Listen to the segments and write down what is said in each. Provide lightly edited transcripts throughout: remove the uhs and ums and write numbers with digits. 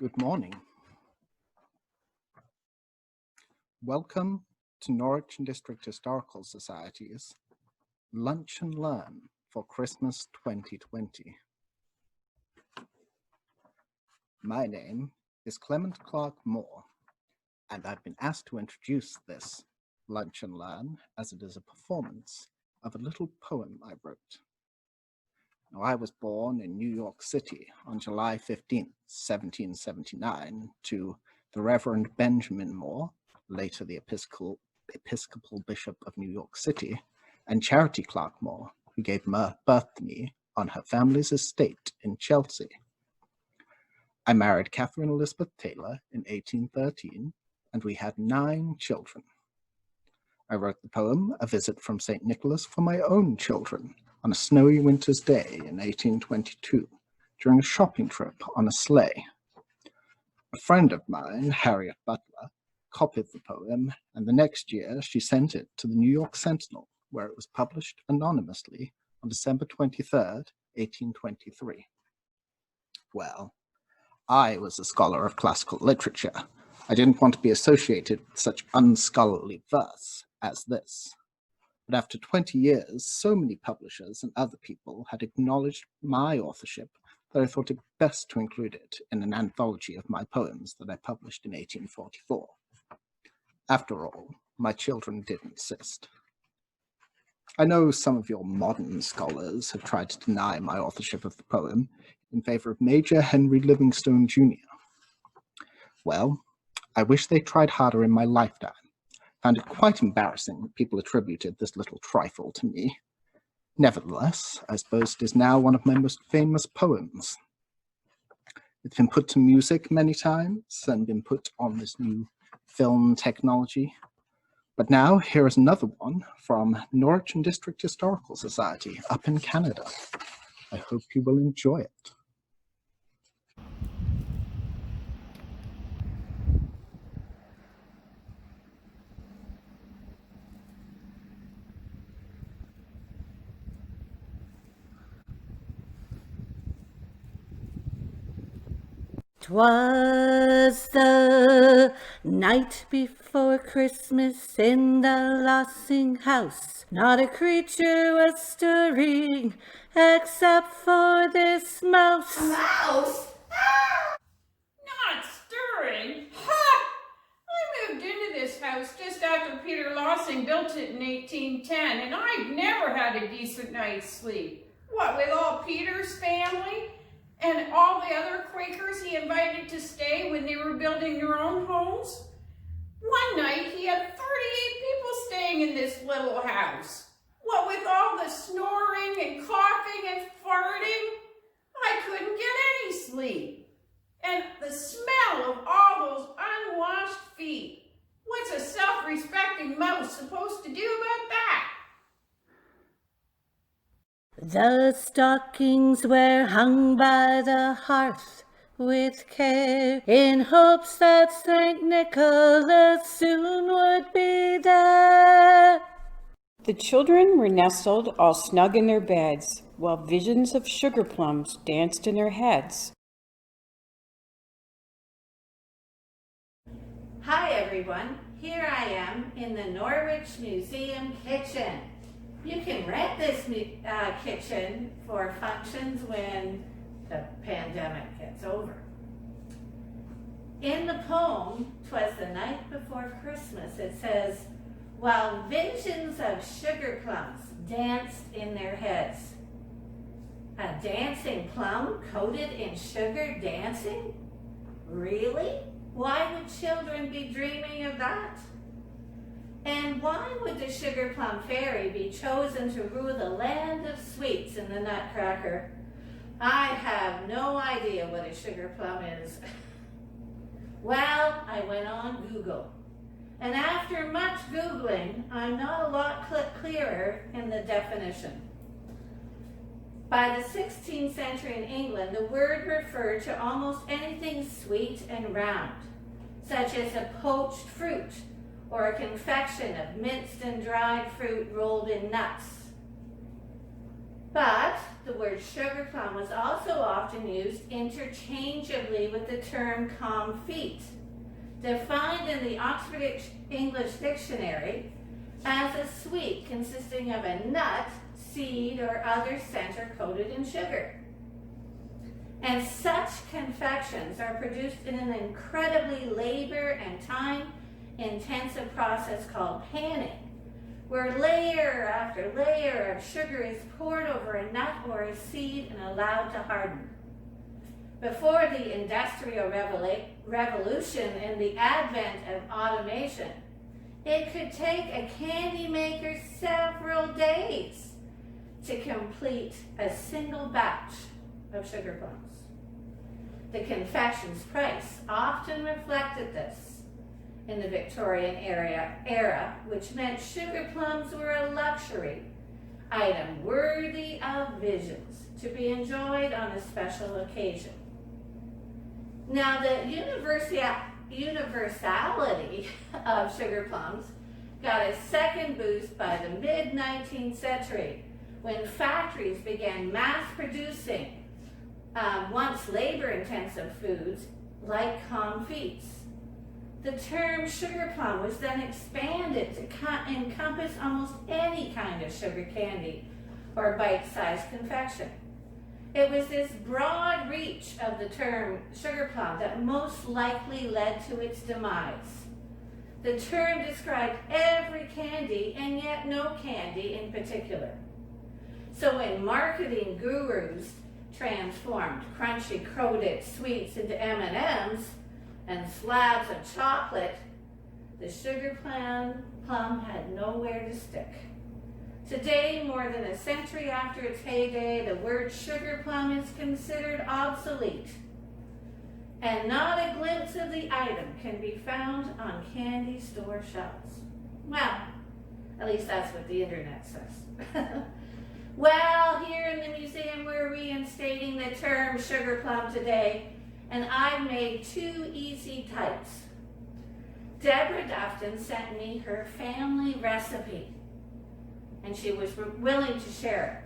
Good morning. Welcome to Norwich District Historical Society's Lunch and Learn for Christmas 2020. My name is Clement Clark Moore, and I've been asked to introduce this Lunch and Learn as it is a performance of a little poem I wrote. Now, I was born in New York City on July 15th, 1779, to the Reverend Benjamin Moore, later the Episcopal Bishop of New York City, and Charity Clark Moore, who gave birth to me on her family's estate in Chelsea. I married Catherine Elizabeth Taylor in 1813, and we had 9 children. I wrote the poem A Visit from St. Nicholas for my own children on a snowy winter's day in 1822, during a shopping trip on a sleigh. A friend of mine, Harriet Butler, copied the poem, and the next year she sent it to the New York Sentinel, where it was published anonymously on December 23rd, 1823. Well, I was a scholar of classical literature. I didn't want to be associated with such unscholarly verse as this. But after 20 years, so many publishers and other people had acknowledged my authorship that I thought it best to include it in an anthology of my poems that I published in 1844. After all, my children did insist. I know some of your modern scholars have tried to deny my authorship of the poem in favor of Major Henry Livingstone Jr. Well, I wish they tried harder in my lifetime. Found it quite embarrassing that people attributed this little trifle to me. Nevertheless, I suppose it is now one of my most famous poems. It's been put to music many times and been put on this new film technology. But now here is another one from Norwich District Historical Society up in Canada. I hope you will enjoy it. "'Twas the night before Christmas in the Lossing house. Not a creature was stirring except for this mouse." Mouse? Ah! Not stirring? Ha! I moved into this house just after Peter Lossing built it in 1810, and I've never had a decent night's sleep. What with all Peter's family and all the other Quakers he invited to stay when they were building their own homes? One night he had 38 people staying in this little house. What with all the snoring and coughing and farting, I couldn't get any sleep. And the smell of all those unwashed feet. What's a self-respecting mouse supposed to do about that? The stockings were hung by the hearth with care, in hopes that St. Nicholas soon would be there. The children were nestled all snug in their beds, while visions of sugar plums danced in their heads. Hi everyone, here I am in the Norwich Museum kitchen. You can rent this kitchen for functions when the pandemic gets over. In the poem, "'Twas the Night Before Christmas," it says, "While visions of sugar plums danced in their heads." A dancing plum coated in sugar dancing? Really? Why would children be dreaming of that? And why would the sugar plum fairy be chosen to rule the land of sweets in the Nutcracker? I have no idea what a sugar plum is. Well, I went on Google, and after much Googling, I'm not a lot clearer in the definition. By the 16th century in England, the word referred to almost anything sweet and round, such as a poached fruit or a confection of minced and dried fruit rolled in nuts. But the word sugar plum was also often used interchangeably with the term comfit, defined in the Oxford English Dictionary as a sweet consisting of a nut, seed, or other center coated in sugar. And such confections are produced in an incredibly labor and time-intensive process called panning, where layer after layer of sugar is poured over a nut or a seed and allowed to harden. Before the Industrial Revolution and the advent of automation, it could take a candy maker several days to complete a single batch of sugar plums. The confection's price often reflected this in the Victorian era, which meant sugar plums were a luxury item worthy of visions to be enjoyed on a special occasion. Now, the universality of sugar plums got a second boost by the mid-19th century when factories began mass producing once labor-intensive foods like confits. The term sugar plum was then expanded to encompass almost any kind of sugar candy or bite-sized confection. It was this broad reach of the term sugar plum that most likely led to its demise. The term described every candy and yet no candy in particular. So when marketing gurus transformed crunchy coated sweets into M&Ms and slabs of chocolate, the sugar plum had nowhere to stick. Today, more than a century after its heyday, the word sugar plum is considered obsolete, and not a glimpse of the item can be found on candy store shelves. Well, at least that's what the internet says. Well, here in the museum we're reinstating the term sugar plum today, and I've made 2 easy types. Deborah Dufton sent me her family recipe, and she was willing to share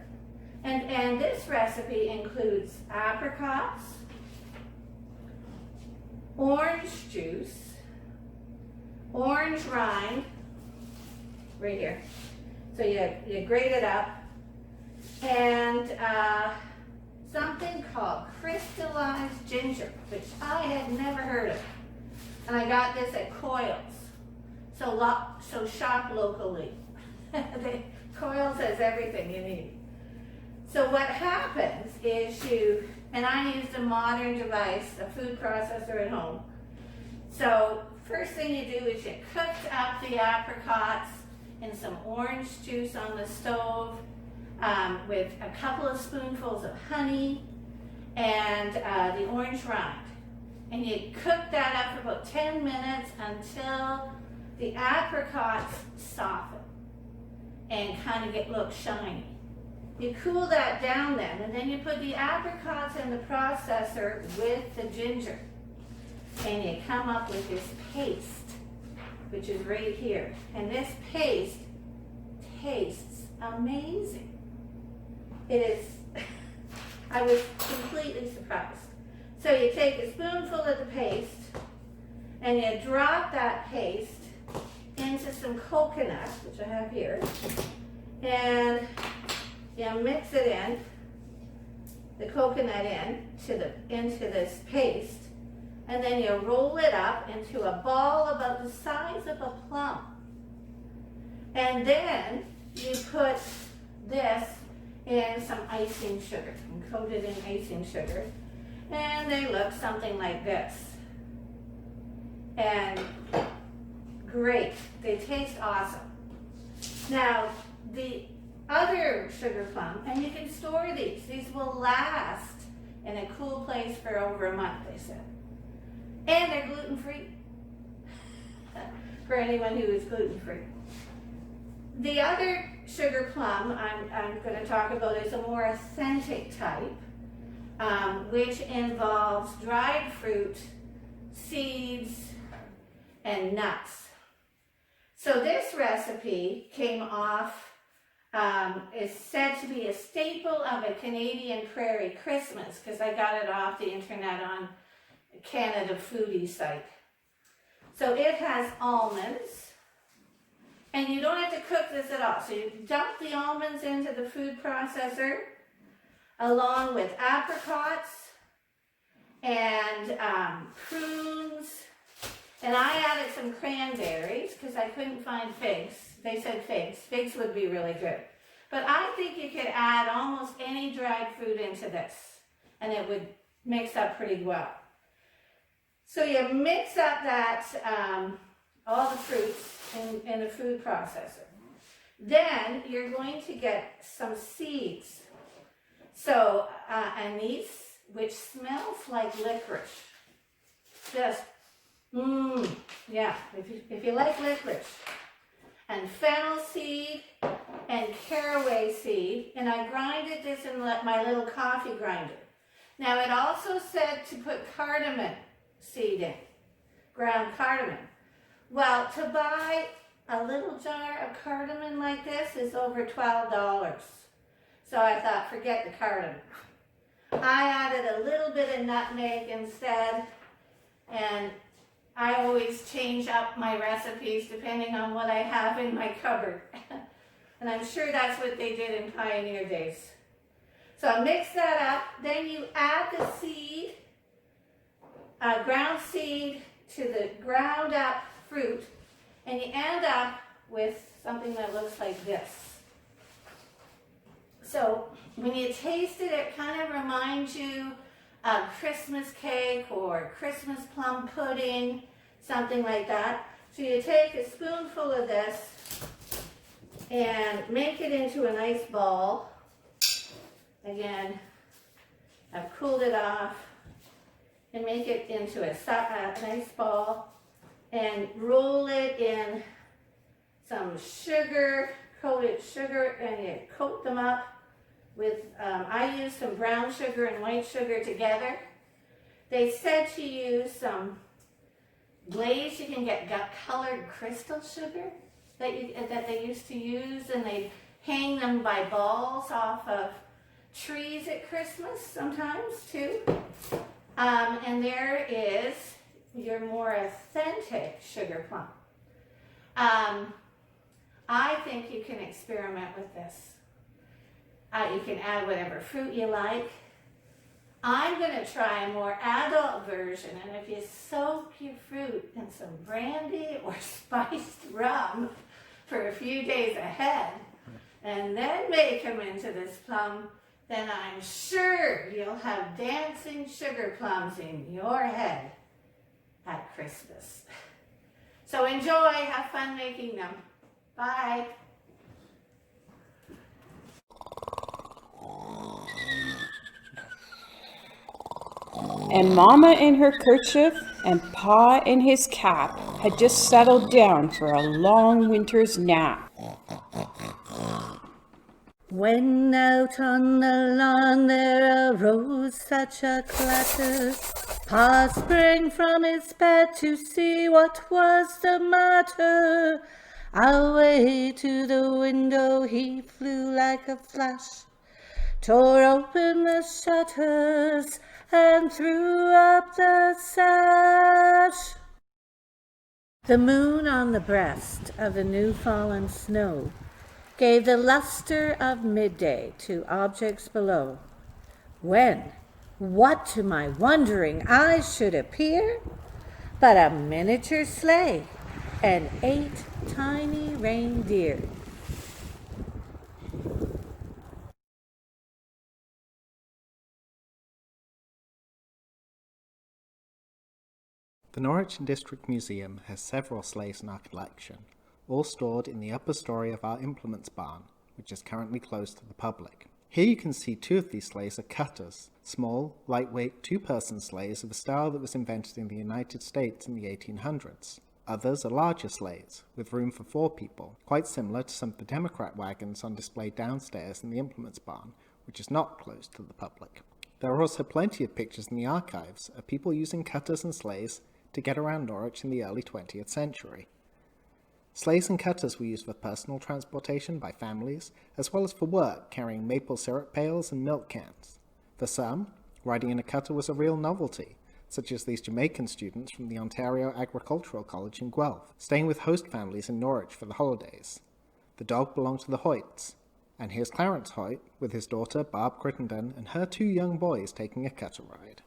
it. And this recipe includes apricots, orange juice, orange rind, right here. So you grate it up, and something called crystallized ginger, which I had never heard of. And I got this at Coyle's. So shop locally. Coyle's has everything you need. So what happens is and I used a modern device, a food processor at home. So first thing you do is you cook up the apricots in some orange juice on the stove with a couple of spoonfuls of honey and the orange rind. And you cook that up for about 10 minutes until the apricots soften and kind of look shiny. You cool that down then, and then you put the apricots in the processor with the ginger. And you come up with this paste, which is right here. And this paste tastes amazing. It is, I was completely surprised. So you take a spoonful of the paste, and you drop that paste into some coconut, which I have here, and you mix it in, the coconut into this paste, and then you roll it up into a ball about the size of a plum. And then you put this in some icing sugar, and coat it in icing sugar, and they look something like this. And great, they taste awesome. Now, the other sugar plum, and you can store these will last in a cool place for over a month, they said. And they're gluten-free for anyone who is gluten-free. The other sugar plum I'm going to talk about is a more authentic type, which involves dried fruit, seeds, and nuts. So this recipe came off is said to be a staple of a Canadian prairie Christmas, because I got it off the internet on Canada Foodie site. So it has almonds, and you don't have to cook this at all. So you dump the almonds into the food processor along with apricots and prunes, and I added some cranberries because I couldn't find figs. They said figs. Figs would be really good. But I think you could add almost any dried fruit into this, and it would mix up pretty well. So you mix up that, all the fruits in a food processor. Then you're going to get some seeds. So, anise, which smells like licorice. Just, yeah, if you like licorice. And fennel seed and caraway seed. And I grinded this in my little coffee grinder. Now it also said to put cardamom seed in, ground cardamom. Well, to buy a little jar of cardamom like this is over $12. So I thought, forget the cardamom. I added a little bit of nutmeg instead, and I always change up my recipes depending on what I have in my cupboard. And I'm sure that's what they did in pioneer days. So mix that up, then you add the seed, ground seed to the ground up fruit, and you end up with something that looks like this. So when you taste it, it kind of reminds you of Christmas cake or Christmas plum pudding, something like that. So you take a spoonful of this and make it into a nice ball. Again, I've cooled it off, and make it into a nice ball and roll it in some sugar, coated sugar, and you coat them up with, I used some brown sugar and white sugar together. They said to use some glaze. You can get colored crystal sugar that they used to use, and they hang them by balls off of trees at Christmas sometimes too. And there is your more authentic sugar plum. I think you can experiment with this. You can add whatever fruit you like. I'm going to try a more adult version, and if you soak your fruit in some brandy or spiced rum for a few days ahead, and then make them into this plum, then I'm sure you'll have dancing sugar plums in your head at Christmas. So enjoy, have fun making them. Bye. And Mama in her kerchief and Pa in his cap had just settled down for a long winter's nap. When out on the lawn there arose such a clatter, Pa sprang from his bed to see what was the matter. Away to the window he flew like a flash, tore open the shutters and threw up the sash. The moon on the breast of the new fallen snow gave the luster of midday to objects below, when, what to my wondering eyes should appear but a miniature sleigh and 8 tiny reindeer. The Norwich District Museum has several sleighs in our collection, all stored in the upper story of our implements barn, which is currently closed to the public. Here you can see 2 of these sleighs are cutters, small, lightweight, 2-person sleighs of a style that was invented in the United States in the 1800s. Others are larger sleighs, with room for 4 people, quite similar to some of the Democrat wagons on display downstairs in the implements barn, which is not closed to the public. There are also plenty of pictures in the archives of people using cutters and sleighs to get around Norwich in the early 20th century. Sleighs and cutters were used for personal transportation by families, as well as for work, carrying maple syrup pails and milk cans. For some, riding in a cutter was a real novelty, such as these Jamaican students from the Ontario Agricultural College in Guelph, staying with host families in Norwich for the holidays. The dog belonged to the Hoyts, and here's Clarence Hoyt with his daughter Barb Crittenden and her 2 young boys taking a cutter ride.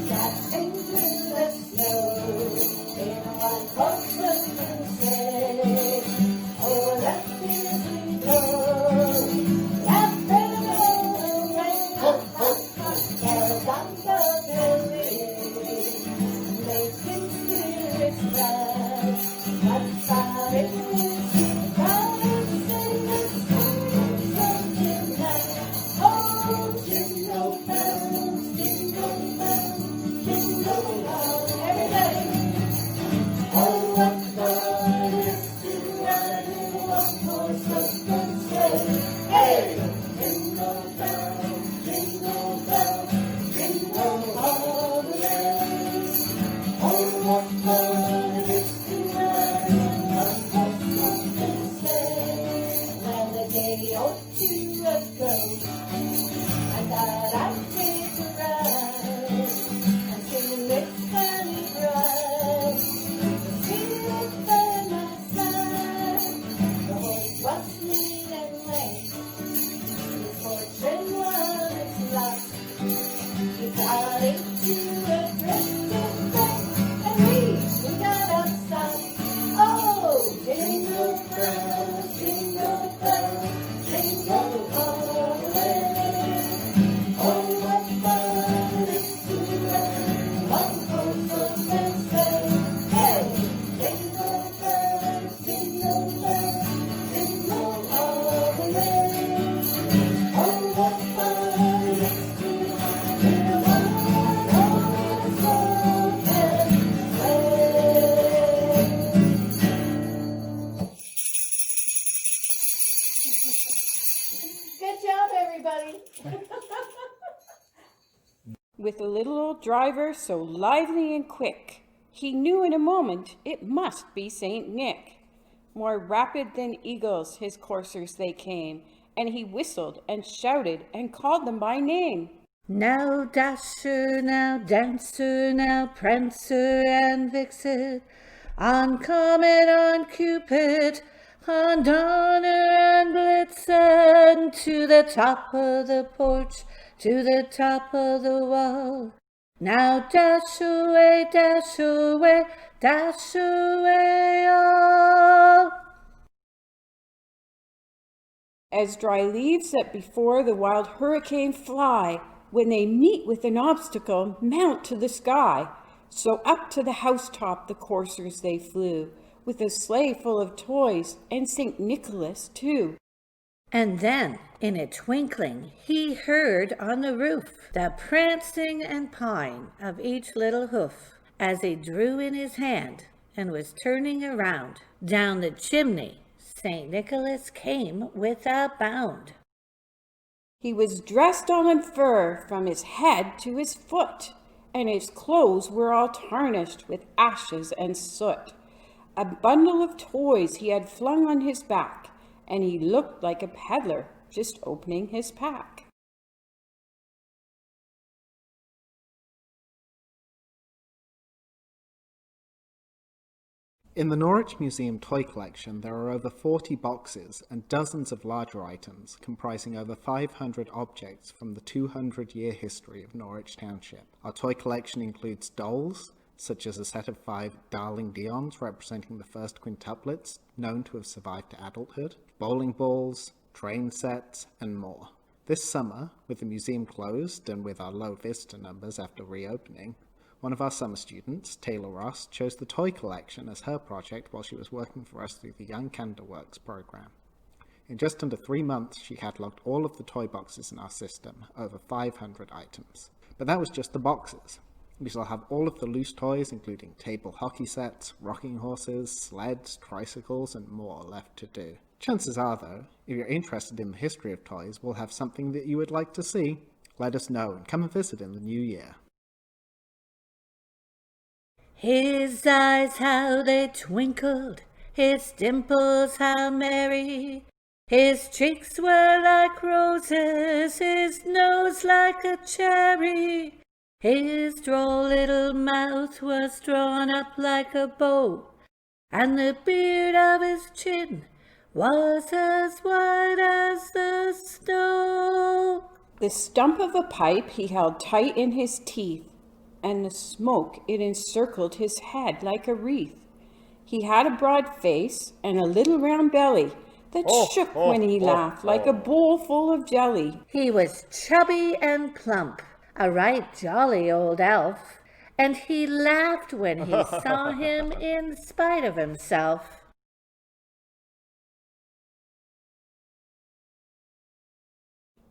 Dancing through the snow in a white horse open sleigh. Oh, let me go. Laughing away. Ho, ho, ho. Carols on the hill, making spirits bright. What's that in this crowd sing the songs of tonight? Oh, jingle bells, jingle bells, jingle bells. Everybody. Oh, what fun it is to ride in a one-horse open sleigh. Hey! Jingle bells, jingle bells, jingle all the way. Oh, what fun it is to ride in a one-horse open sleigh. Well, a day or two ago, I thought I'd take a ride and see Miss Fanny Bright. Sing it by my side. The horse was lean and lame. His fortune was its lot. He got into a drifting wreck, and we got outside. Oh, jingle bells, jingle bells, jingle all the way. Oh, what fun it is to ride one horse open sleigh. Hey, jingle bells, jingle bells, jingle all the way. Oh, what fun it is to ride in a one-horse open sleigh. Good job, everybody. With the little old driver so lively and quick, he knew in a moment it must be Saint Nick. More rapid than eagles his coursers they came, and he whistled and shouted and called them by name. Now Dasher, now Dancer, now Prancer and Vixen, on Comet, on Cupid, on Donner and Blitzen, to the top of the porch, to the top of the wall. Now dash away, dash away, dash away all. As dry leaves that before the wild hurricane fly, when they meet with an obstacle, mount to the sky. So up to the housetop the coursers they flew, with a sleigh full of toys, and St. Nicholas too. And then, in a twinkling, he heard on the roof the prancing and pawing of each little hoof, as he drew in his hand and was turning around. Down the chimney, St. Nicholas came with a bound. He was dressed all in fur from his head to his foot, and his clothes were all tarnished with ashes and soot. A bundle of toys he had flung on his back, and he looked like a peddler just opening his pack. In the Norwich Museum toy collection, there are over 40 boxes and dozens of larger items comprising over 500 objects from the 200-year history of Norwich Township. Our toy collection includes dolls, such as a set of 5 Darling Dions representing the first quintuplets known to have survived to adulthood, bowling balls, train sets, and more. This summer, with the museum closed and with our low visitor numbers after reopening, one of our summer students, Taylor Ross, chose the toy collection as her project while she was working for us through the Young Canada Works program. In just under 3 months, she catalogued all of the toy boxes in our system, over 500 items. But that was just the boxes. We shall have all of the loose toys, including table hockey sets, rocking horses, sleds, tricycles, and more left to do. Chances are, though, if you're interested in the history of toys, we'll have something that you would like to see. Let us know and come and visit in the new year. His eyes, how they twinkled, his dimples, how merry. His cheeks were like roses, his nose like a cherry. His droll little mouth was drawn up like a bow, and the beard of his chin was as white as the snow. The stump of a pipe he held tight in his teeth, and the smoke it encircled his head like a wreath. He had a broad face and a little round belly that shook when he laughed like a bowl full of jelly. He was chubby and plump, a right jolly old elf, and he laughed when he saw him in spite of himself.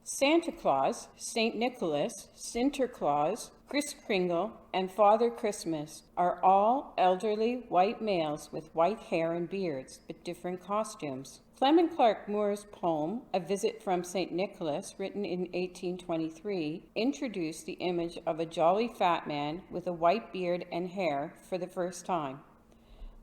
Santa Claus, St. Nicholas, Sinterklaas, Kris Kringle, and Father Christmas are all elderly white males with white hair and beards, but different costumes. Clement Clarke Moore's poem, A Visit from St. Nicholas, written in 1823, introduced the image of a jolly fat man with a white beard and hair for the first time.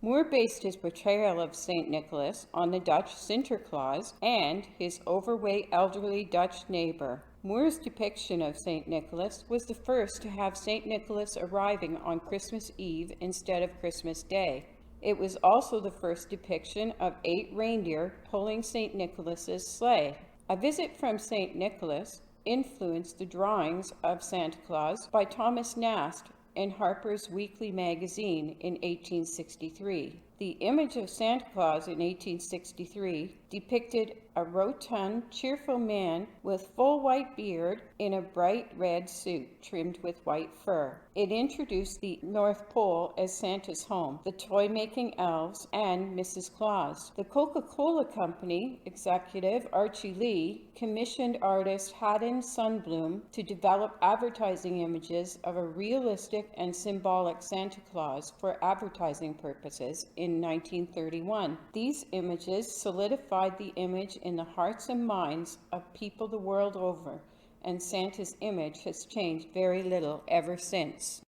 Moore based his portrayal of St. Nicholas on the Dutch Sinterklaas and his overweight elderly Dutch neighbor. Moore's depiction of St. Nicholas was the first to have St. Nicholas arriving on Christmas Eve instead of Christmas Day. It was also the first depiction of 8 reindeer pulling St. Nicholas's sleigh. A Visit from St. Nicholas influenced the drawings of Santa Claus by Thomas Nast in Harper's Weekly magazine in 1863. The image of Santa Claus in 1863 depicted a rotund, cheerful man with full white beard in a bright red suit trimmed with white fur. It introduced the North Pole as Santa's home, the toy-making elves, and Mrs. Claus. The Coca-Cola Company executive Archie Lee commissioned artist Haddon Sundblom to develop advertising images of a realistic and symbolic Santa Claus for advertising purposes in 1931. These images solidified the image in the hearts and minds of people the world over, and Santa's image has changed very little ever since.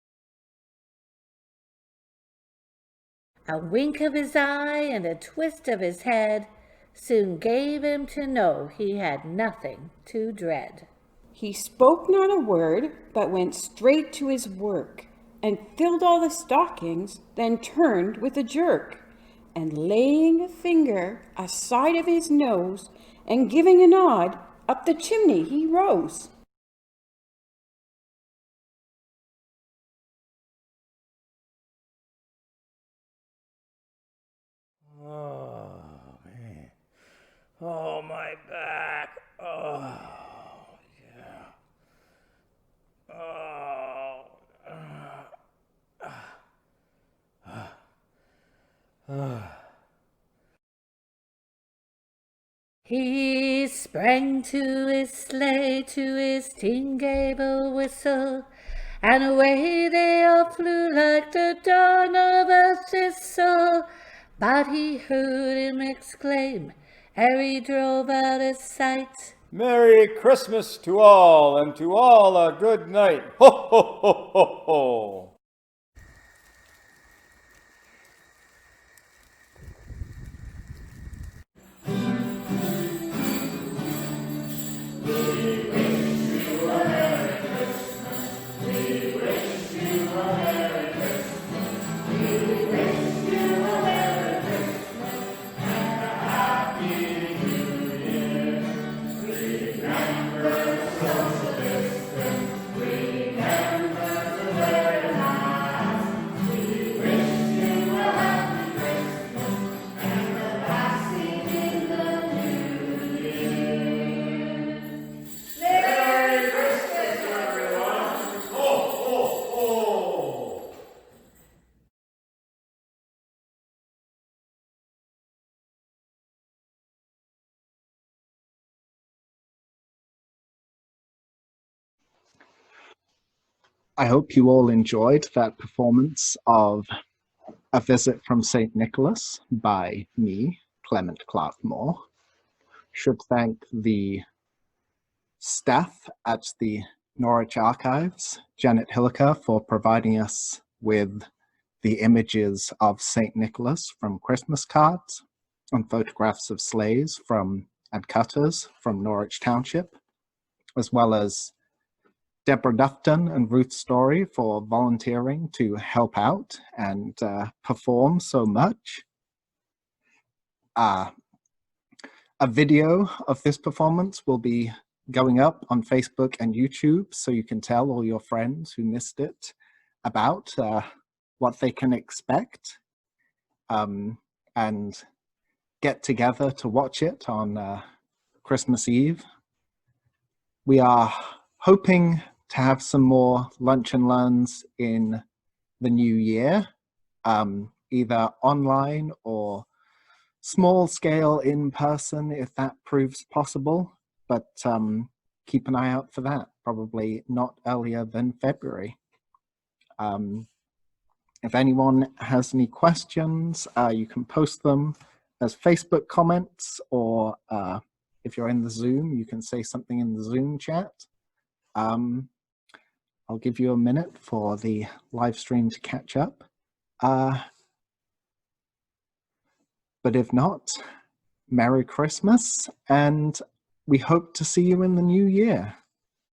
A wink of his eye and a twist of his head soon gave him to know he had nothing to dread. He spoke not a word, but went straight to his work, and filled all the stockings, then turned with a jerk, and laying a finger aside of his nose, and giving a nod, up the chimney he rose. Oh, man. Oh, my back. Oh, yeah. Oh. He sprang to his sleigh, to his tin gable whistle, and away they all flew like the dawn of a thistle. But he heard him exclaim, ere he drove out of sight, Merry Christmas to all, and to all a good night. Ho, ho, ho, ho, ho. I hope you all enjoyed that performance of A Visit from St. Nicholas by me, Clement Clark Moore. Should thank the staff at the Norwich Archives, Janet Hilliker, for providing us with the images of St. Nicholas from Christmas cards and photographs of sleighs and cutters from Norwich Township, as well as Deborah Dufton and Ruth Storey for volunteering to help out and perform so much. A video of this performance will be going up on Facebook and YouTube, so you can tell all your friends who missed it about what they can expect, and get together to watch it on Christmas Eve. We are hoping to have some more lunch and learns in the new year, either online or small scale in person if that proves possible, but keep an eye out for that, probably not earlier than February. If anyone has any questions, you can post them as Facebook comments, or if you're in the Zoom, you can say something in the Zoom chat. I'll give you a minute for the live stream to catch up. But if not, Merry Christmas, and we hope to see you in the new year.